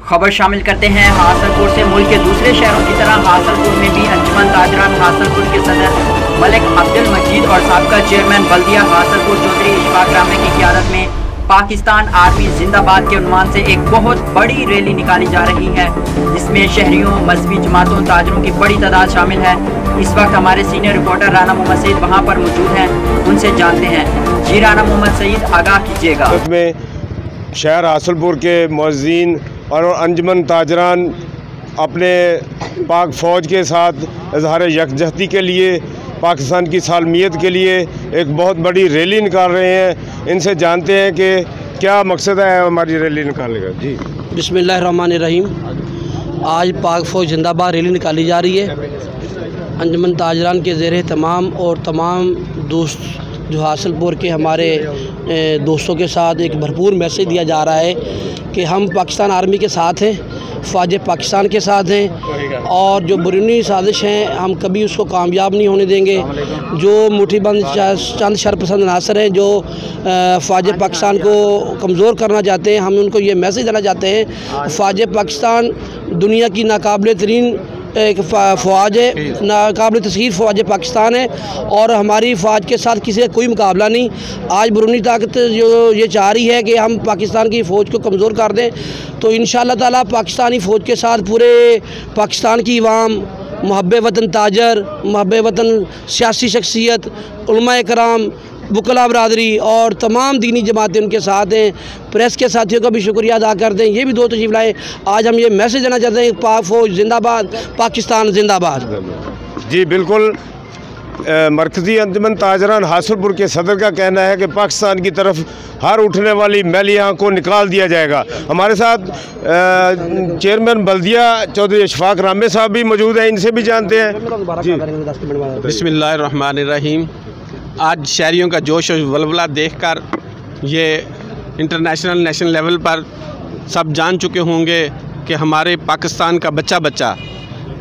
खबर शामिल करते हैं हासलपुर से। मुल्क के दूसरे शहरों की तरह हासलपुर में भी अंजुमन ताजरान हासलपुर के सदर मलिक अब्दुल मजीद और साबका चेयरमैन बल्दिया हासलपुर चौधरी इशफाक रामे की क़ियादत में पाकिस्तान आर्मी जिंदाबाद के उन्वान से एक बहुत बड़ी रैली निकाली जा रही है, जिसमें शहरियों, मजहबी जमातों, ताजरों की बड़ी तादाद शामिल है। इस वक्त हमारे सीनियर रिपोर्टर राना मोहम्मद सईद वहां पर मौजूद हैं, उनसे जानते हैं। जी राना मोहम्मद सईद, आगाह कीजिएगा। इसमें शहर हासलपुर के मुअज्जिन और अंजुमन ताजरान अपने पाक फ़ौज के साथ इज़हार यकजहती के लिए, पाकिस्तान की सालमियत के लिए एक बहुत बड़ी रैली निकाल रहे हैं। इनसे जानते हैं कि क्या मकसद है हमारी रैली निकालने का। जी बिस्मिल्लाहिर्रहमानिर्रहीम। आज पाक फ़ौज जिंदाबाद रैली निकाली जा रही है। अंजुमन ताजरान के ज़ेर तमाम और तमाम दोस्त जो हासलपुर के हमारे दोस्तों के साथ एक भरपूर मैसेज दिया जा रहा है कि हम पाकिस्तान आर्मी के साथ हैं, फ़ौज पाकिस्तान के साथ हैं, और जो बैरूनी साजिश हैं हम कभी उसको कामयाब नहीं होने देंगे। जो मुठीबंद चंद शरपसंद नासर हैं जो फ़ौज पाकिस्तान को कमज़ोर करना चाहते हैं, हम उनको ये मैसेज देना चाहते हैं, फ़ौज पाकिस्तान दुनिया की नाकाबिल तरीन एक फ़ौज है, नाकाबिल तस्खीर फ़ौज पाकिस्तान है, और हमारी फ़ौज के साथ किसी का कोई मुकाबला नहीं। आज बैरूनी ताकत जो ये चाह रही है कि हम पाकिस्तान की फ़ौज को कमज़ोर कर दें, तो इंशाअल्लाह ताला पाकिस्तानी फ़ौज के साथ पूरे पाकिस्तान की अवाम, मुहब्बे वतन ताजर, मुहब्बे वतन सियासी शख्सियत, उलमा कराम, बुकला बरादरी और तमाम दीनी जमातें उनके साथ हैं। प्रेस के साथियों का भी शुक्रिया अदा करते हैं, ये भी दो तशरीफ़ लाए। आज हम ये मैसेज देना चाहते हैं, पाक फ़ौज जिंदाबाद, पाकिस्तान जिंदाबाद। जी बिल्कुल। मरकज़ी अंजुमन ताजरान हासलपुर के सदर का कहना है कि पाकिस्तान की तरफ हर उठने वाली मैलियाँ को निकाल दिया जाएगा। हमारे साथ चेयरमैन बल्दिया चौधरी इशफाक रामे साहब भी मौजूद हैं, इनसे भी जानते हैं। बिस्मिल्लाहिर्रहमानिर्रहीम। आज शहरियों का जोश और वलवला देखकर ये इंटरनेशनल नेशनल लेवल पर सब जान चुके होंगे कि हमारे पाकिस्तान का बच्चा बच्चा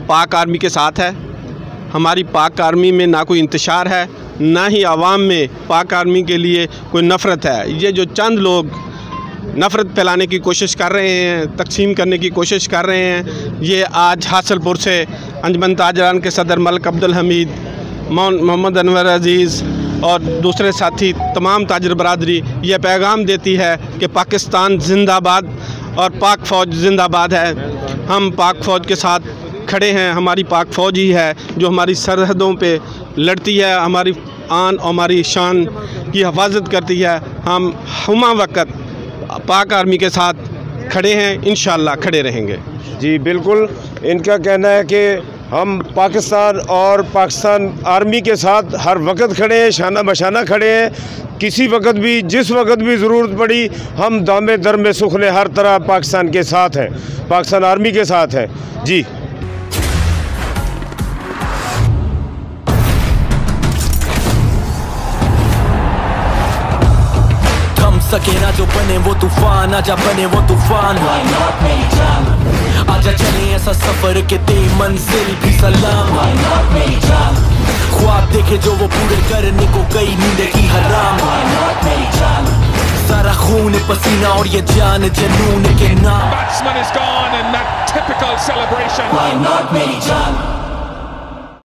पाक आर्मी के साथ है। हमारी पाक आर्मी में ना कोई इंतशार है, ना ही आवाम में पाक आर्मी के लिए कोई नफ़रत है। ये जो चंद लोग नफ़रत फैलाने की कोशिश कर रहे हैं, तकसीम करने की कोशिश कर रहे हैं, ये आज हासलपुर से अंजुमन ताजरान के सदर मलिक अब्दुल हमीद, मोहम्मद अनवर अज़ीज़ और दूसरे साथी तमाम ताजर बरादरी ये पैगाम देती है कि पाकिस्तान जिंदाबाद और पाक फ़ौज जिंदाबाद है। हम पाक फ़ौज के साथ खड़े हैं। हमारी पाक फ़ौज ही है जो हमारी सरहदों पे लड़ती है, हमारी आन और हमारी शान की हिफाजत करती है। हम हुमा वक़्त पाक आर्मी के साथ खड़े हैं, इंशाअल्लाह खड़े रहेंगे। जी बिल्कुल। इनका कहना है कि हम पाकिस्तान और पाकिस्तान आर्मी के साथ हर वक्त खड़े हैं, शाना बशाना खड़े हैं। किसी वक्त भी, जिस वक्त भी ज़रूरत पड़ी, हम दामे दर में सुखने हर तरह पाकिस्तान के साथ हैं, पाकिस्तान आर्मी के साथ हैं। जी सके ना जो बने वो तूफान, आजा बने वो तूफान। आजा चले ऐसा सफर के ते मंजिल भी सलाम। ख्वाब देखे जो वो पूरे करने को कई नींद की हराम। सारा खून पसीना और ये जान जनून के नाम। Batsman is gone and that typical celebration. Why not मेरी जान?